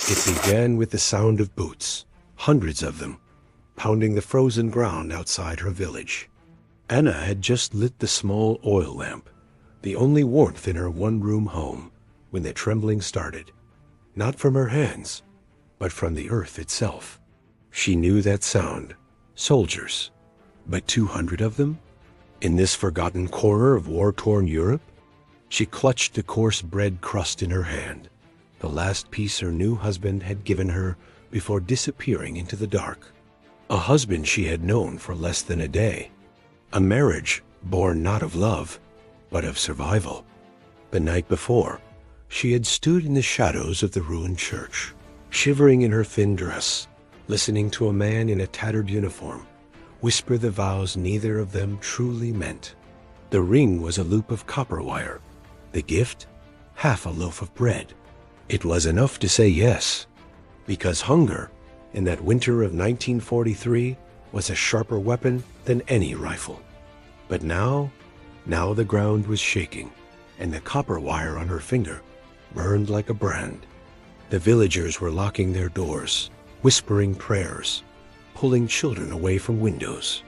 It began with the sound of boots, hundreds of them, pounding the frozen ground outside her village. Anna had just lit the small oil lamp, the only warmth in her one-room home, when the trembling started, not from her hands, but from the earth itself. She knew that sound. Soldiers. But 200 of them? In this forgotten corner of war-torn Europe? She clutched the coarse bread crust in her hand, the last piece her new husband had given her before disappearing into the dark. A husband she had known for less than a day. A marriage born not of love, but of survival. The night before, she had stood in the shadows of the ruined church, shivering in her thin dress, listening to a man in a tattered uniform whisper the vows neither of them truly meant. The ring was a loop of copper wire. The gift, half a loaf of bread. It was enough to say yes, because hunger, in that winter of 1943, was a sharper weapon than any rifle. But now the ground was shaking, and the copper wire on her finger burned like a brand. The villagers were locking their doors, whispering prayers, pulling children away from windows.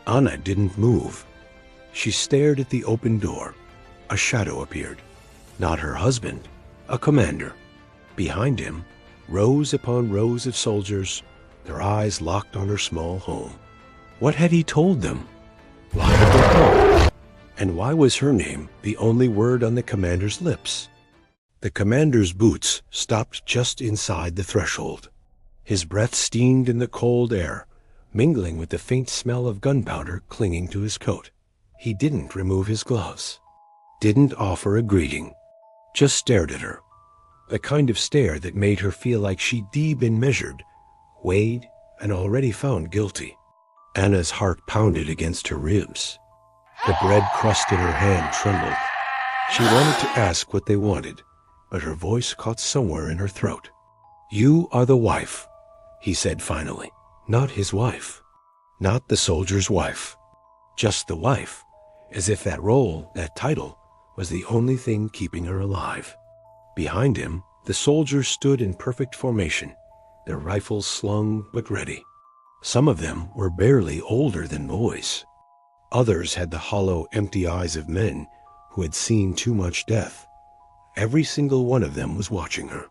Anna didn't move. She stared at the open door. A shadow appeared. Not her husband, a commander. Behind him, rows upon rows of soldiers, their eyes locked on her small home. What had he told them? Why had they come? And why was her name the only word on the commander's lips? The commander's boots stopped just inside the threshold. His breath steamed in the cold air, mingling with the faint smell of gunpowder clinging to his coat. He didn't remove his gloves, didn't offer a greeting, just stared at her. The kind of stare that made her feel like she'd been measured, weighed, and already found guilty. Anna's heart pounded against her ribs. The bread crust in her hand trembled. She wanted to ask what they wanted, but her voice caught somewhere in her throat. "You are the wife," he said finally. Not his wife. Not the soldier's wife. Just the wife, as if that role, that title, was the only thing keeping her alive. Behind him, the soldiers stood in perfect formation, their rifles slung but ready. Some of them were barely older than boys. Others had the hollow, empty eyes of men who had seen too much death. Every single one of them was watching her.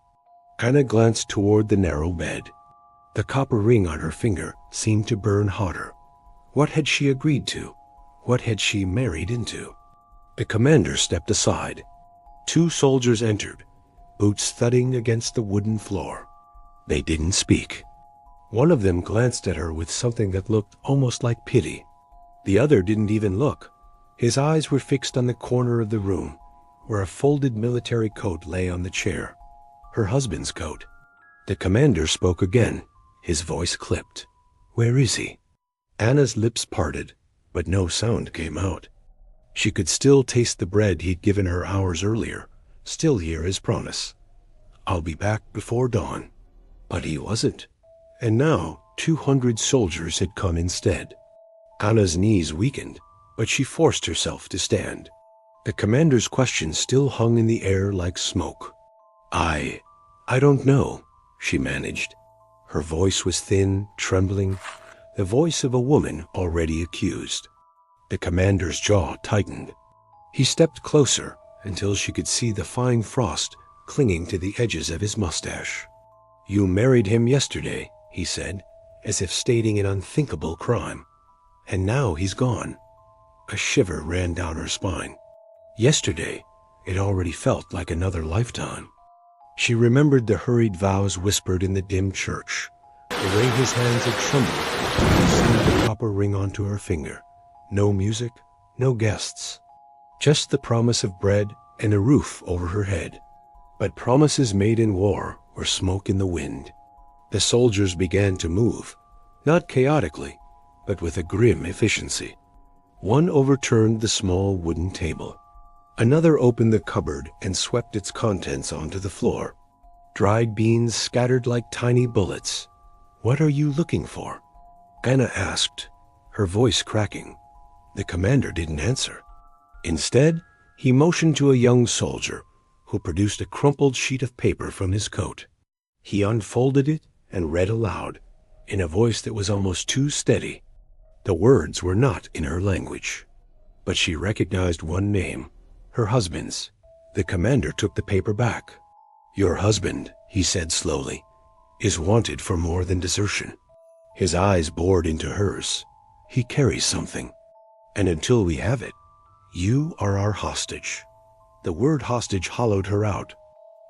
Anna glanced toward the narrow bed. The copper ring on her finger seemed to burn hotter. What had she agreed to? What had she married into? The commander stepped aside. 2 soldiers entered, boots thudding against the wooden floor. They didn't speak. One of them glanced at her with something that looked almost like pity. The other didn't even look. His eyes were fixed on the corner of the room, where a folded military coat lay on the chair. Her husband's coat. The commander spoke again. His voice clipped. "Where is he?" Anna's lips parted, but no sound came out. She could still taste the bread he'd given her hours earlier, still hear his promise. "I'll be back before dawn." But he wasn't. And now 200 soldiers had come instead. Anna's knees weakened, but she forced herself to stand. The commander's question still hung in the air like smoke. I don't know," she managed. Her voice was thin, trembling, the voice of a woman already accused. The commander's jaw tightened. He stepped closer until she could see the fine frost clinging to the edges of his mustache. "You married him yesterday," he said, as if stating an unthinkable crime. "And now he's gone." A shiver ran down her spine. Yesterday, it already felt like another lifetime. She remembered the hurried vows whispered in the dim church, the way his hands had trembled when he seemed the copper ring onto her finger. No music, no guests, just the promise of bread and a roof over her head. But promises made in war were smoke in the wind. The soldiers began to move, not chaotically, but with a grim efficiency. One overturned the small wooden table. Another opened the cupboard and swept its contents onto the floor. Dried beans scattered like tiny bullets. "What are you looking for?" Anna asked, her voice cracking. The commander didn't answer. Instead, he motioned to a young soldier who produced a crumpled sheet of paper from his coat. He unfolded it and read aloud, in a voice that was almost too steady. The words were not in her language, but she recognized one name, her husband's. The commander took the paper back. "Your husband," he said slowly, "is wanted for more than desertion." His eyes bored into hers. "He carries something, and until we have it, you are our hostage." The word hostage hollowed her out.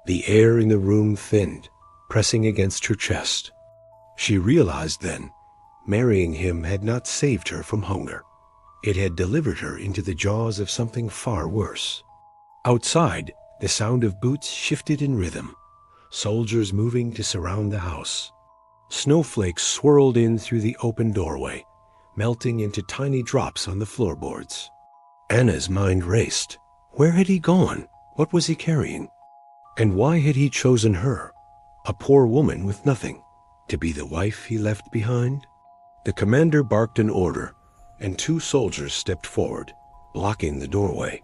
The air in the room thinned, pressing against her chest. She realized then, marrying him had not saved her from hunger. It had delivered her into the jaws of something far worse. Outside, the sound of boots shifted in rhythm, soldiers moving to surround the house. Snowflakes swirled in through the open doorway, melting into tiny drops on the floorboards. Anna's mind raced. Where had he gone? What was he carrying? And why had he chosen her, a poor woman with nothing, to be the wife he left behind? The commander barked an order, and 2 soldiers stepped forward, blocking the doorway.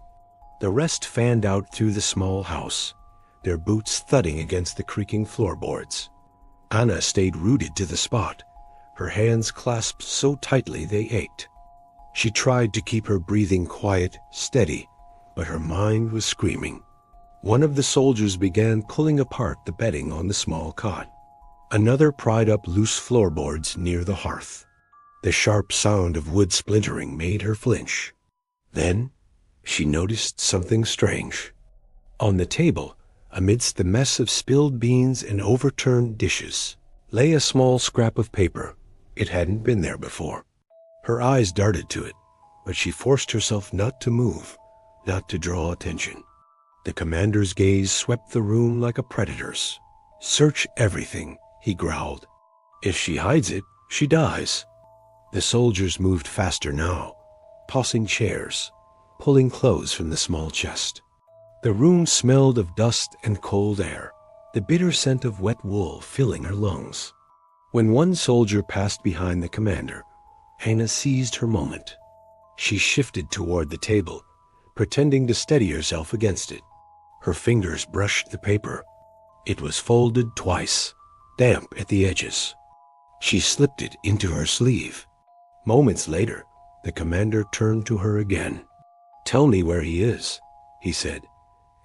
The rest fanned out through the small house, their boots thudding against the creaking floorboards. Anna stayed rooted to the spot, her hands clasped so tightly they ached. She tried to keep her breathing quiet, steady, but her mind was screaming. One of the soldiers began pulling apart the bedding on the small cot. Another pried up loose floorboards near the hearth. The sharp sound of wood splintering made her flinch. Then she noticed something strange. On the table, amidst the mess of spilled beans and overturned dishes, lay a small scrap of paper. It hadn't been there before. Her eyes darted to it, but she forced herself not to move, not to draw attention. The commander's gaze swept the room like a predator's. "Search everything," he growled. "If she hides it, she dies." The soldiers moved faster now, tossing chairs, pulling clothes from the small chest. The room smelled of dust and cold air, the bitter scent of wet wool filling her lungs. When one soldier passed behind the commander, Anna seized her moment. She shifted toward the table, pretending to steady herself against it. Her fingers brushed the paper. It was folded twice, damp at the edges. She slipped it into her sleeve. Moments later, the commander turned to her again. "Tell me where he is," he said,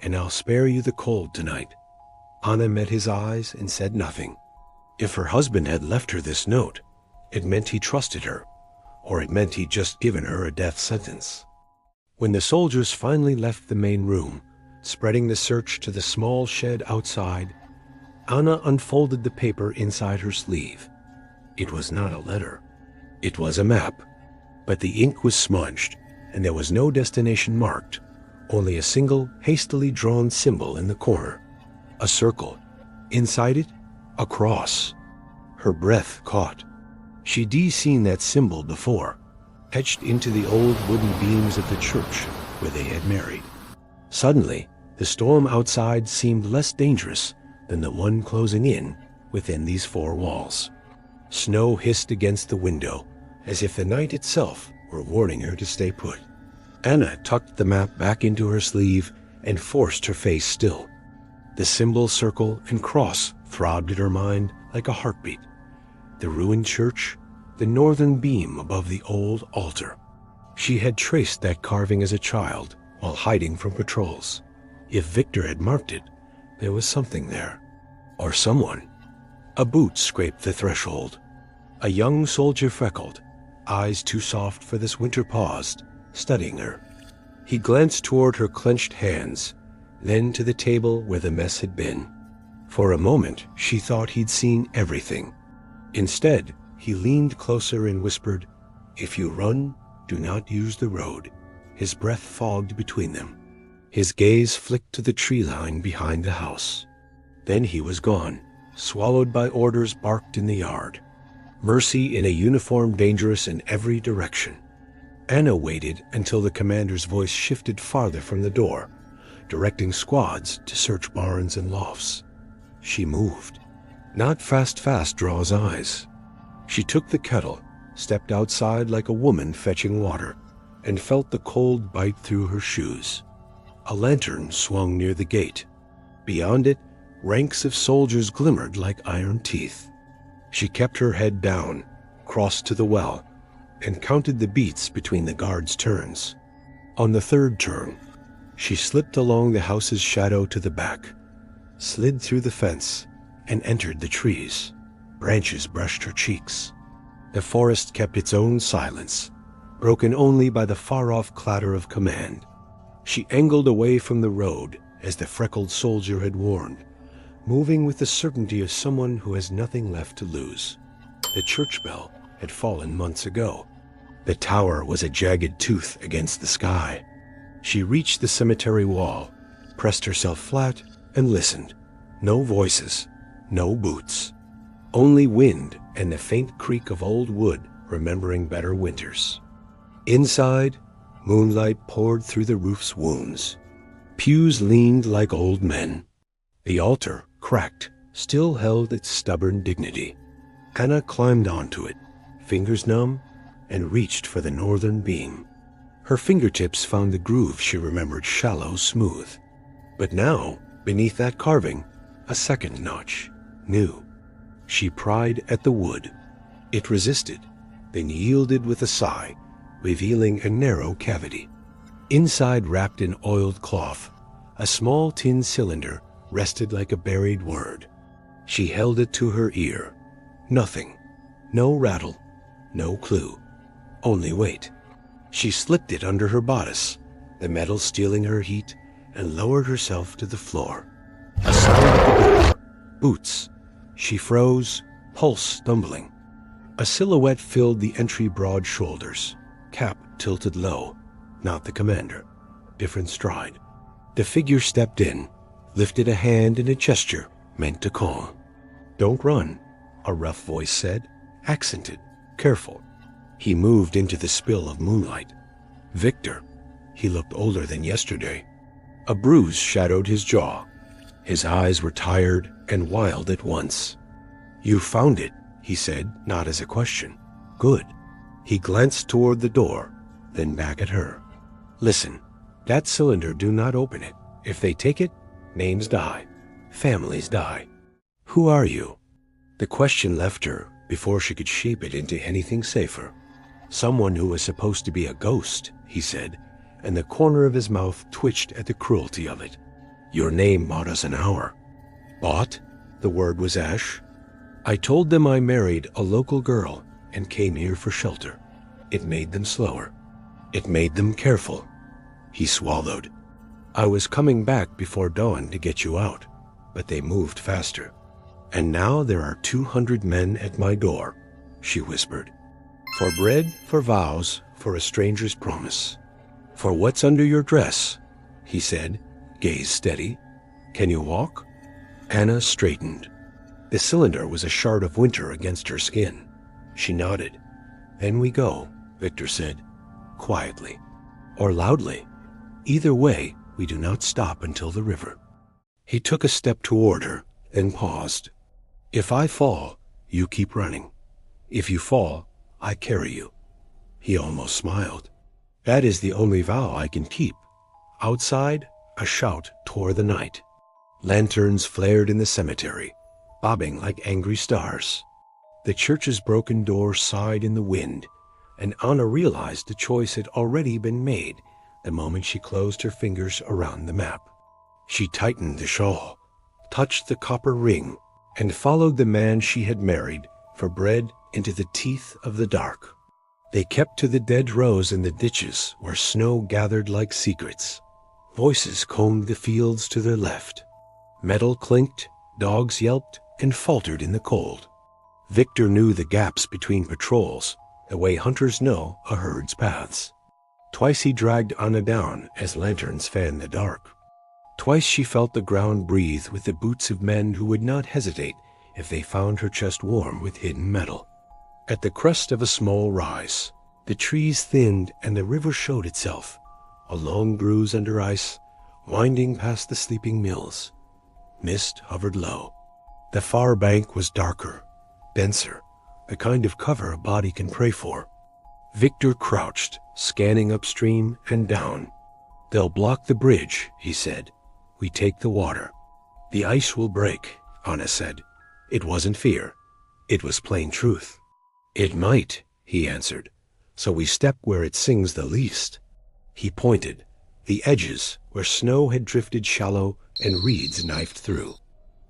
"and I'll spare you the cold tonight." Anna met his eyes and said nothing. If her husband had left her this note, it meant he trusted her, or it meant he'd just given her a death sentence. When the soldiers finally left the main room, spreading the search to the small shed outside, Anna unfolded the paper inside her sleeve. It was not a letter. It was a map, but the ink was smudged, and there was no destination marked, only a single hastily drawn symbol in the corner. A circle. Inside it, a cross. Her breath caught. She'd seen that symbol before, etched into the old wooden beams of the church where they had married. Suddenly, the storm outside seemed less dangerous than the one closing in within these 4 walls. Snow hissed against the window, as if the night itself were warning her to stay put. Anna tucked the map back into her sleeve and forced her face still. The symbol, circle, and cross throbbed in her mind like a heartbeat. The ruined church, the northern beam above the old altar. She had traced that carving as a child while hiding from patrols. If Victor had marked it, there was something there. Or someone. A boot scraped the threshold. A young soldier freckled, eyes too soft for this winter paused, studying her. He glanced toward her clenched hands, then to the table where the mess had been. For a moment, she thought he'd seen everything. Instead, he leaned closer and whispered, "If you run, do not use the road." His breath fogged between them. His gaze flicked to the tree line behind the house. Then he was gone, swallowed by orders barked in the yard. Mercy in a uniform dangerous in every direction. Anna waited until the commander's voice shifted farther from the door, directing squads to search barns and lofts. She moved. Not fast draws eyes. She took the kettle, stepped outside like a woman fetching water, and felt the cold bite through her shoes. A lantern swung near the gate. Beyond it, Ranks of soldiers glimmered like iron teeth. She kept her head down, crossed to the well, and counted the beats between the guards' turns. On the third turn, she slipped along the house's shadow to the back, slid through the fence, and entered the trees. Branches brushed her cheeks. The forest kept its own silence, broken only by the far-off clatter of command. She angled away from the road, as the freckled soldier had warned, moving with the certainty of someone who has nothing left to lose. The church bell had fallen months ago. The tower was a jagged tooth against the sky. She reached the cemetery wall, pressed herself flat, and listened. No voices, no boots. Only wind and the faint creak of old wood remembering better winters. Inside, moonlight poured through the roof's wounds. Pews leaned like old men. The altar, cracked, still held its stubborn dignity. Anna climbed onto it, fingers numb, and reached for the northern beam. Her fingertips found the groove she remembered shallow, smooth. But now, beneath that carving, a second notch, new. She pried at the wood. It resisted, then yielded with a sigh, revealing a narrow cavity. Inside, wrapped in oiled cloth, a small tin cylinder rested like a buried word. She held it to her ear. Nothing. No rattle. No clue. Only weight. She slipped it under her bodice, the metal stealing her heat, and lowered herself to the floor. A sound at the door. Boots. She froze, pulse stumbling. A silhouette filled the entry broad shoulders, cap tilted low. Not the commander. Different stride. The figure stepped in, lifted a hand in a gesture meant to call. "Don't run," a rough voice said, accented, careful. He moved into the spill of moonlight. Victor. He looked older than yesterday. A bruise shadowed his jaw. His eyes were tired and wild at once. "You found it," he said, not as a question. "Good." He glanced toward the door, then back at her. "Listen, that cylinder, do not open it. If they take it, names die. Families die. Who are you?" The question left her before she could shape it into anything safer. "Someone who was supposed to be a ghost," he said, and the corner of his mouth twitched at the cruelty of it. "Your name bought us an hour." "Bought?" The word was ash. "I told them I married a local girl and came here for shelter. It made them slower. It made them careful." He swallowed. "I was coming back before dawn to get you out, but they moved faster. And now there are 200 men at my door," she whispered. "For bread, for vows, for a stranger's promise. For what's under your dress," he said, gaze steady. "Can you walk?" Anna straightened. The cylinder was a shard of winter against her skin. She nodded. "Then we go," Victor said, quietly. Or loudly. "Either way, we do not stop until the river." He took a step toward her, then paused. "If I fall, you keep running. If you fall, I carry you." He almost smiled. "That is the only vow I can keep." Outside, a shout tore the night. Lanterns flared in the cemetery, bobbing like angry stars. The church's broken door sighed in the wind, and Anna realized the choice had already been made the moment she closed her fingers around the map. She tightened the shawl, touched the copper ring, and followed the man she had married for bread into the teeth of the dark. They kept to the dead rows in the ditches where snow gathered like secrets. Voices combed the fields to their left. Metal clinked, dogs yelped, and faltered in the cold. Victor knew the gaps between patrols, the way hunters know a herd's paths. Twice he dragged Anna down as lanterns fanned the dark. Twice she felt the ground breathe with the boots of men who would not hesitate if they found her chest warm with hidden metal. At the crest of a small rise, the trees thinned and the river showed itself, a long bruise under ice, winding past the sleeping mills. Mist hovered low. The far bank was darker, denser, the kind of cover a body can pray for. Victor crouched, scanning upstream and down. "They'll block the bridge," he said. "We take the water." "The ice will break," Anna said. It wasn't fear. It was plain truth. "It might," he answered. "So we step where it sings the least." He pointed, the edges where snow had drifted shallow and reeds knifed through.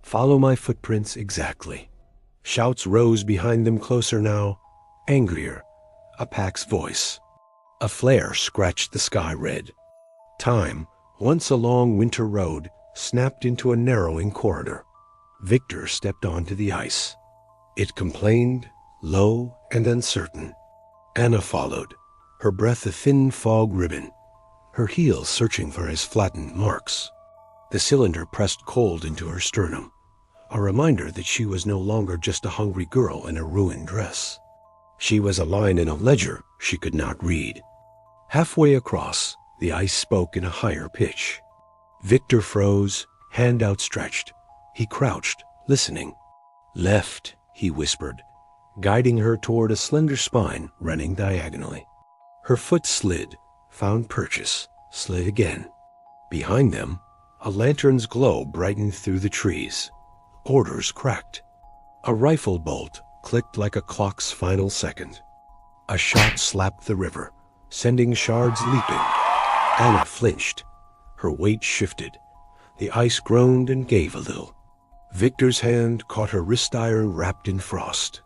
"Follow my footprints exactly." Shouts rose behind them closer now, angrier, a pack's voice. A flare scratched the sky red. Time, once a long winter road, snapped into a narrowing corridor. Victor stepped onto the ice. It complained, low and uncertain. Anna followed, her breath a thin fog ribbon, her heels searching for his flattened marks. The cylinder pressed cold into her sternum, a reminder that she was no longer just a hungry girl in a ruined dress. She was a line in a ledger she could not read. Halfway across, the ice spoke in a higher pitch. Victor froze, hand outstretched. He crouched, listening. "Left," he whispered, guiding her toward a slender spine running diagonally. Her foot slid, found purchase, slid again. Behind them, a lantern's glow brightened through the trees. Orders cracked. A rifle bolt clicked like a clock's final second. A shot slapped the river, sending shards leaping. Anna flinched. Her weight shifted. The ice groaned and gave a little. Victor's hand caught her wrist iron wrapped in frost.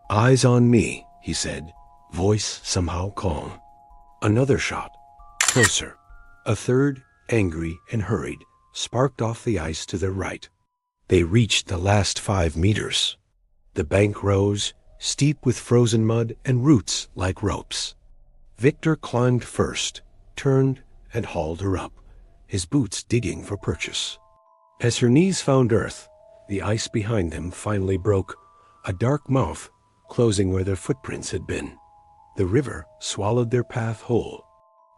"Eyes on me," he said, voice somehow calm. Another shot. Closer. A third, angry and hurried, sparked off the ice to their right. They reached the last 5 meters. The bank rose, steep with frozen mud and roots like ropes. Victor climbed first, turned, and hauled her up, his boots digging for purchase. As her knees found earth, the ice behind them finally broke, a dark mouth closing where their footprints had been. The river swallowed their path whole.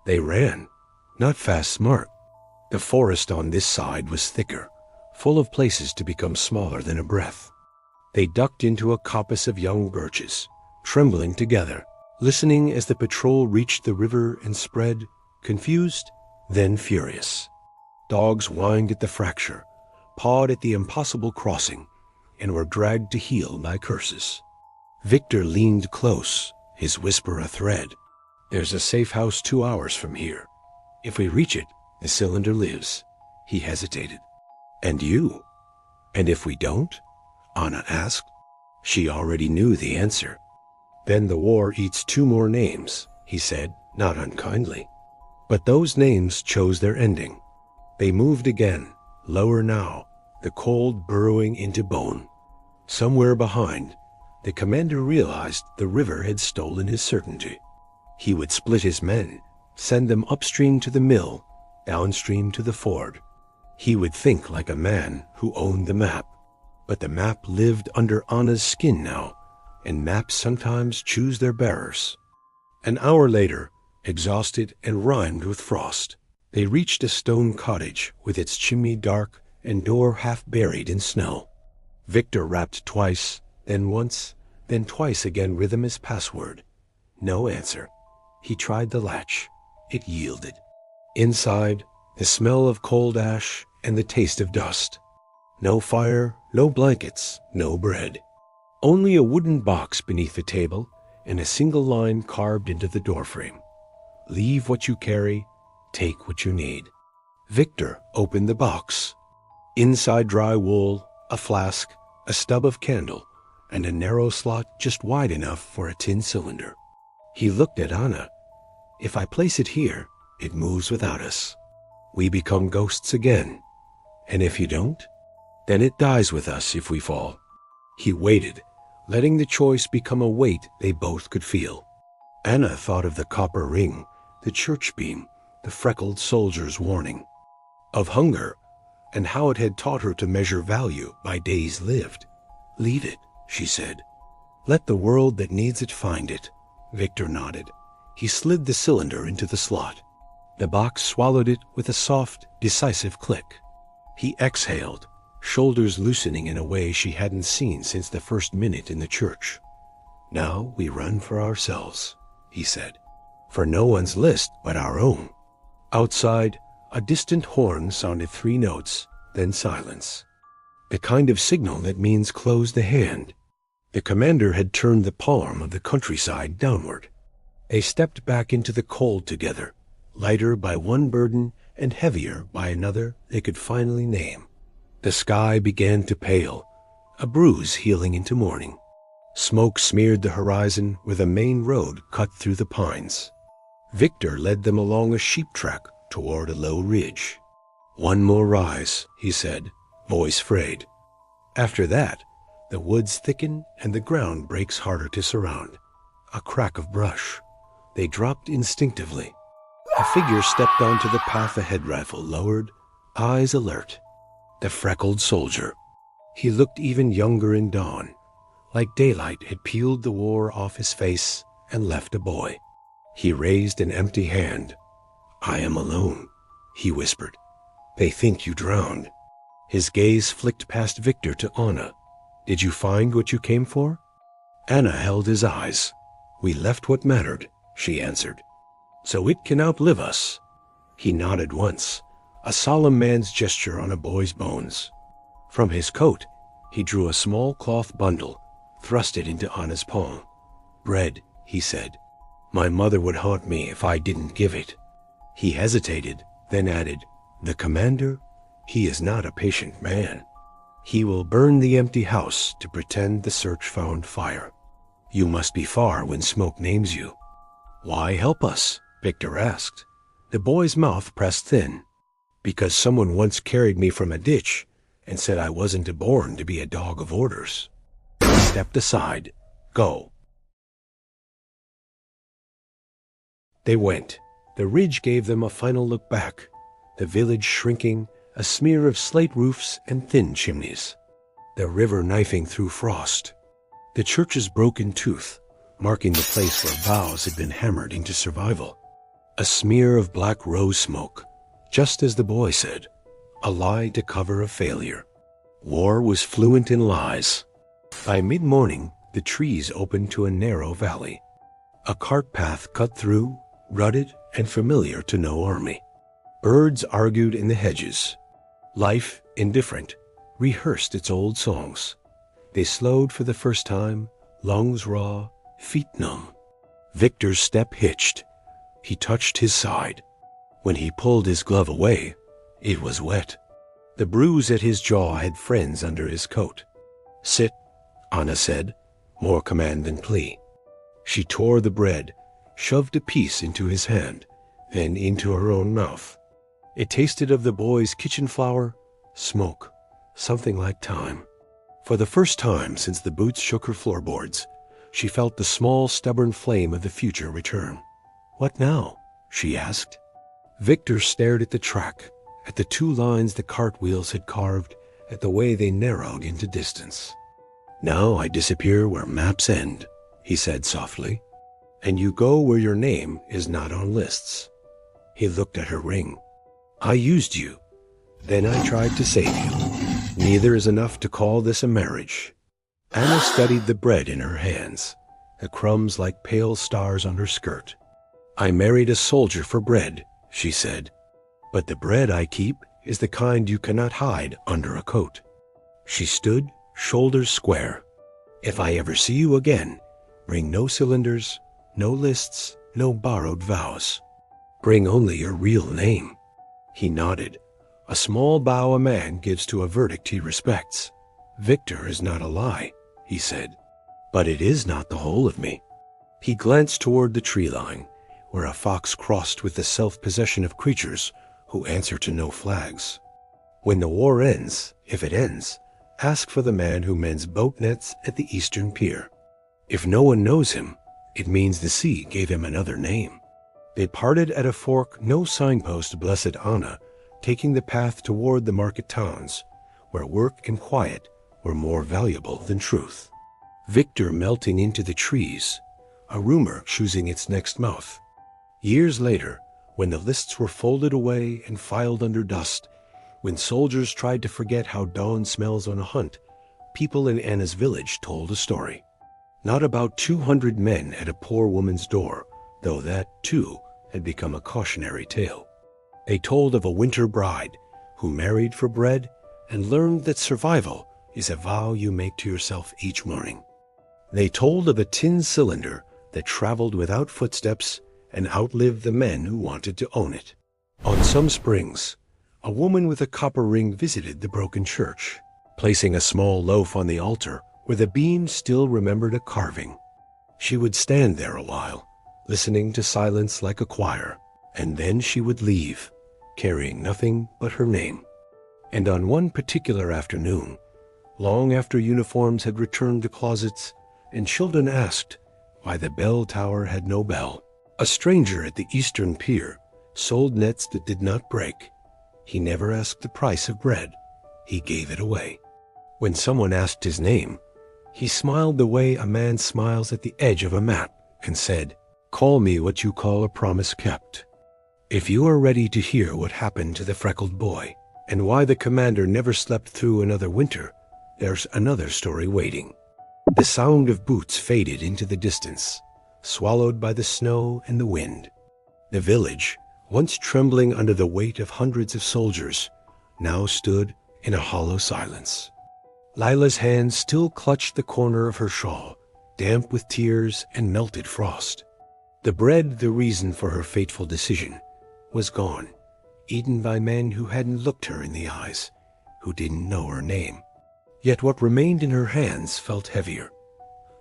They ran, not fast smart. The forest on this side was thicker, full of places to become smaller than a breath. They ducked into a coppice of young birches, trembling together, listening as the patrol reached the river and spread, confused, then furious. Dogs whined at the fracture, pawed at the impossible crossing, and were dragged to heel by curses. Victor leaned close, his whisper a thread. "There's a safe house 2 hours from here. If we reach it, the cylinder lives." He hesitated. "And you?" "And if we don't?" Anna asked. She already knew the answer. "Then the war eats 2 more names," he said, not unkindly. But those names chose their ending. They moved again, lower now, the cold burrowing into bone. Somewhere behind, the commander realized the river had stolen his certainty. He would split his men, send them upstream to the mill, downstream to the ford. He would think like a man who owned the map. But the map lived under Anna's skin now, and maps sometimes choose their bearers. An hour later, exhausted and rimed with frost, they reached a stone cottage with its chimney dark and door half buried in snow. Victor rapped twice, then once, then twice again, rhythm as password. No answer. He tried the latch. It yielded. Inside, the smell of cold ash and the taste of dust. No fire, no blankets, no bread. Only a wooden box beneath the table and a single line carved into the doorframe. "Leave what you carry, take what you need." Victor opened the box. Inside dry wool, a flask, a stub of candle, and a narrow slot just wide enough for a tin cylinder. He looked at Anna. "If I place it here, it moves without us. We become ghosts again. And if you don't, then it dies with us if we fall." He waited, letting the choice become a weight they both could feel. Anna thought of the copper ring, the church beam, the freckled soldier's warning. Of hunger, and how it had taught her to measure value by days lived. "Leave it," she said. "Let the world that needs it find it." Victor nodded. He slid the cylinder into the slot. The box swallowed it with a soft, decisive click. He exhaled, shoulders loosening in a way she hadn't seen since the first minute in the church. "Now we run for ourselves," he said. "For no one's list but our own." Outside, a distant horn sounded 3 notes, then silence. the kind of signal that means close the hand. The commander had turned the palm of the countryside downward. They stepped back into the cold together, lighter by one burden and heavier by another they could finally name. The sky began to pale, a bruise healing into morning. Smoke smeared the horizon where the main road cut through the pines. Victor led them along a sheep track toward a low ridge. "One more rise," he said, voice frayed. After that, the woods thicken and the ground breaks harder to surround. A crack of brush. They dropped instinctively. A figure stepped onto the path ahead, rifle lowered, eyes alert. The freckled soldier. He looked even younger in dawn, like daylight had peeled the war off his face and left a boy. He raised an empty hand. "I am alone," he whispered. "They think you drowned." His gaze flicked past Victor to Anna. "Did you find what you came for?" Anna held his eyes. "We left what mattered," she answered. "So it can outlive us." He nodded once, a solemn man's gesture on a boy's bones. From his coat, he drew a small cloth bundle, thrust it into Anna's palm. "Bread," he said. "My mother would haunt me if I didn't give it." He hesitated, then added, "The commander, he is not a patient man. He will burn the empty house to pretend the search found fire. You must be far when smoke names you." "Why help us?" Victor asked. The boy's mouth pressed thin. "Because someone once carried me from a ditch and said I wasn't born to be a dog of orders." He stepped aside. "Go." They went. The ridge gave them a final look back, the village shrinking, a smear of slate roofs and thin chimneys. The river knifing through frost. The church's broken tooth, marking the place where vows had been hammered into survival. A smear of black rose smoke, just as the boy said, a lie to cover a failure. War was fluent in lies. By mid-morning, the trees opened to a narrow valley. A cart path cut through, rutted and familiar to no army. Birds argued in the hedges. Life, indifferent, rehearsed its old songs. They slowed for the first time, lungs raw, feet numb. Victor's step hitched. He touched his side. When he pulled his glove away, it was wet. The bruise at his jaw had friends under his coat. "Sit," Anna said, more command than plea. She tore the bread, shoved a piece into his hand, then into her own mouth. It tasted of the boy's kitchen flour, smoke, something like time. For the first time since the boots shook her floorboards, she felt the small, stubborn flame of the future return. "What now?" she asked. Victor stared at the track, at the two lines the cartwheels had carved, at the way they narrowed into distance. "Now I disappear where maps end," he said softly, "and you go where your name is not on lists." He looked at her ring. "I used you. Then I tried to save you. Neither is enough to call this a marriage." Anna studied the bread in her hands, the crumbs like pale stars on her skirt. "I married a soldier for bread," she said. "But the bread I keep is the kind you cannot hide under a coat." She stood, shoulders square. "If I ever see you again, bring no cylinders, no lists, no borrowed vows. Bring only your real name." He nodded, a small bow a man gives to a verdict he respects. "Victor is not a lie," he said, "but it is not the whole of me." He glanced toward the tree line, where a fox crossed with the self-possession of creatures who answer to no flags. "When the war ends, if it ends, ask for the man who mends boat nets at the eastern pier. If no one knows him, it means the sea gave him another name." They parted at a fork no signpost blessed Anna, taking the path toward the market towns, where work and quiet were more valuable than truth. Victor melting into the trees, a rumor choosing its next mouth. Years later, when the lists were folded away and filed under dust, when soldiers tried to forget how dawn smells on a hunt, people in Anna's village told a story. Not about 200 men at a poor woman's door, though that, too, had become a cautionary tale. They told of a winter bride who married for bread and learned that survival is a vow you make to yourself each morning. They told of a tin cylinder that traveled without footsteps and outlived the men who wanted to own it. On some springs, a woman with a copper ring visited the broken church, placing a small loaf on the altar where the beam still remembered a carving. She would stand there a while, listening to silence like a choir, and then she would leave, carrying nothing but her name. And on one particular afternoon, long after uniforms had returned to closets and children asked why the bell tower had no bell, a stranger at the eastern pier sold nets that did not break. He never asked the price of bread. He gave it away. When someone asked his name, he smiled the way a man smiles at the edge of a map and said, "Call me what you call a promise kept." If you are ready to hear what happened to the freckled boy and why the commander never slept through another winter, there's another story waiting. The sound of boots faded into the distance, swallowed by the snow and the wind. The village, once trembling under the weight of hundreds of soldiers, now stood in a hollow silence. Lila's hands still clutched the corner of her shawl, damp with tears and melted frost. The bread, the reason for her fateful decision, was gone, eaten by men who hadn't looked her in the eyes, who didn't know her name. Yet what remained in her hands felt heavier,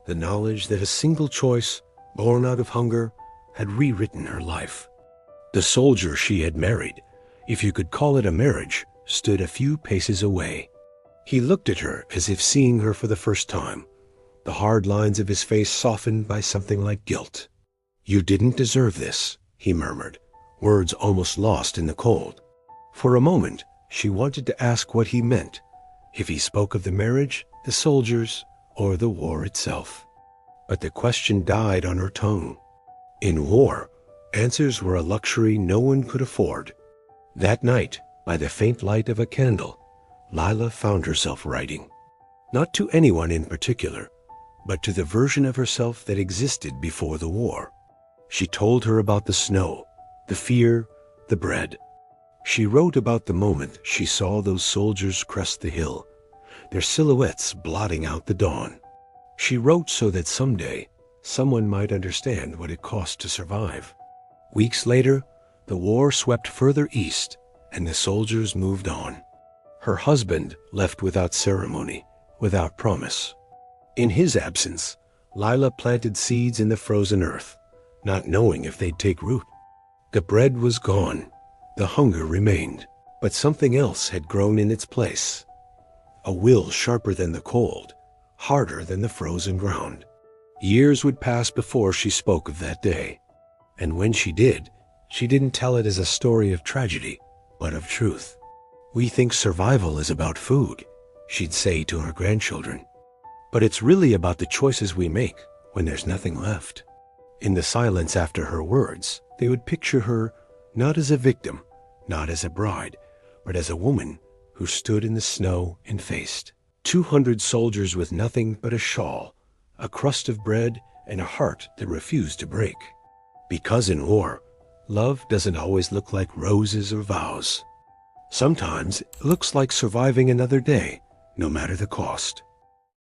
the knowledge that a single choice, born out of hunger, had rewritten her life. The soldier she had married, if you could call it a marriage, stood a few paces away. He looked at her as if seeing her for the first time, the hard lines of his face softened by something like guilt. "You didn't deserve this," he murmured, words almost lost in the cold. For a moment, she wanted to ask what he meant, if he spoke of the marriage, the soldiers, or the war itself. But the question died on her tongue. In war, answers were a luxury no one could afford. That night, by the faint light of a candle, Lila found herself writing. Not to anyone in particular, but to the version of herself that existed before the war. She told her about the snow, the fear, the bread. She wrote about the moment she saw those soldiers crest the hill, their silhouettes blotting out the dawn. She wrote so that someday someone might understand what it cost to survive. Weeks later, the war swept further east, and the soldiers moved on. Her husband left without ceremony, without promise. In his absence, Lila planted seeds in the frozen earth, not knowing if they'd take root. The bread was gone, the hunger remained, but something else had grown in its place. A will sharper than the cold, harder than the frozen ground. Years would pass before she spoke of that day, and when she did, she didn't tell it as a story of tragedy, but of truth. "We think survival is about food," she'd say to her grandchildren, "but it's really about the choices we make when there's nothing left." In the silence after her words, they would picture her not as a victim, not as a bride, but as a woman who stood in the snow and faced 200 soldiers with nothing but a shawl, a crust of bread, and a heart that refused to break. Because in war, love doesn't always look like roses or vows. Sometimes it looks like surviving another day, no matter the cost.